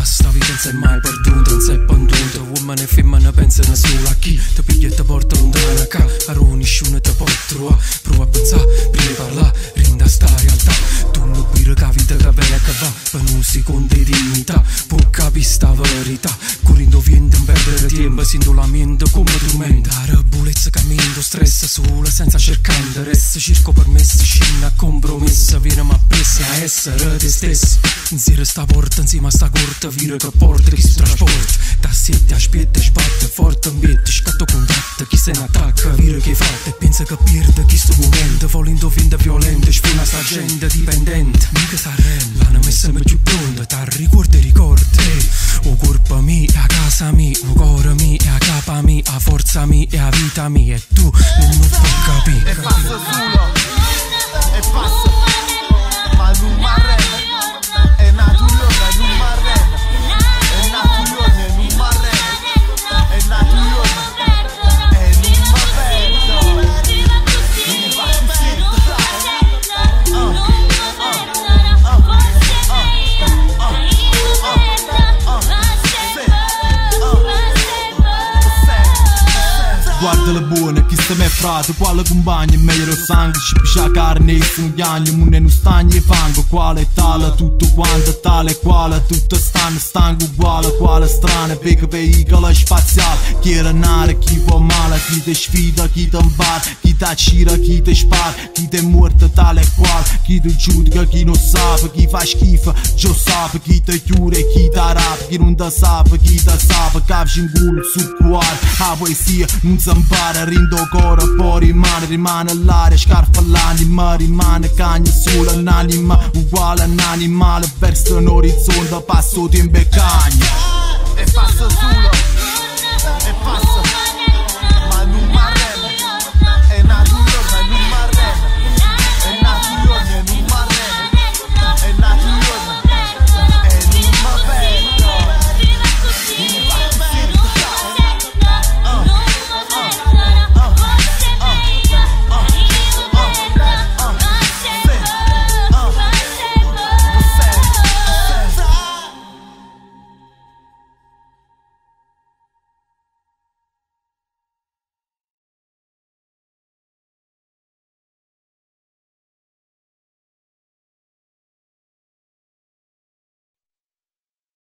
Sta vita non si è mai perduta, non si è penduta. Uomini e femmine pensano solo a chi ti piglia e ti porta lontano. Che a nessuno ti può trovare. Prova a pensare, prima di parlare, rinda sta realtà. Tu non pire che la vita che viene e che va, per un secondo di dignità. Può capire sta verità, correndo viento in perdere tempo, sento la mente come tormenta. La rebolezza cammino, stress sola senza cercare interesse. Cerco permesso, scina compromessa, viene ma pressa a essere te stesso. Insieme sta porta, insieme a sta corta, vira che porta chi si trasporta. Da sette aspetta, sbatte forte, ambiente, scatto contatto, chi se ne attacca, vira che fatta e pensa che perde chi sto momento, volendo vinta violenta, spina sta gente dipendente. Mica s'arrende, l'hanno messa più pronta, t'ha ricorda e ricorda. O colpa mia, a casa mia, o cuore mia, a capa mia, a forza mia, e a vita mia, e tu non mi puoi capire. E passa solo, e passa, ma non mi arrende. È nato un giorno e non mi arrende. È nato un giorno e non mi arrende. È nato un giorno e non mi perdo. Mi faccio Guardale buone, chi sta me frate, quale compagno è meglio il sangue, ci piscia carne e sono ghiagni, munne non stagni e fango, quale è tale, tutto quanto è tale e quale, tutto stanno uguale, quale strane, perché veicolo spaziale, chi era nare, chi fa male, chi te sfida, chi te imbatte, chi te accira, chi te spara, chi te è morto tale e quale, chi te giudica, chi non sa, chi fa schifo, già sa, chi te chiude, chi te rapa, chi non te sa, chi te sa, capisci in culo sul cuore, la poesia non si impara, rindo cuore, poi rimane all'aria, scarfa l'anima, rimane cagna sulla un'anima, uguale a un animale, verso un orizzonte, passo tempo e cagna. e passa su.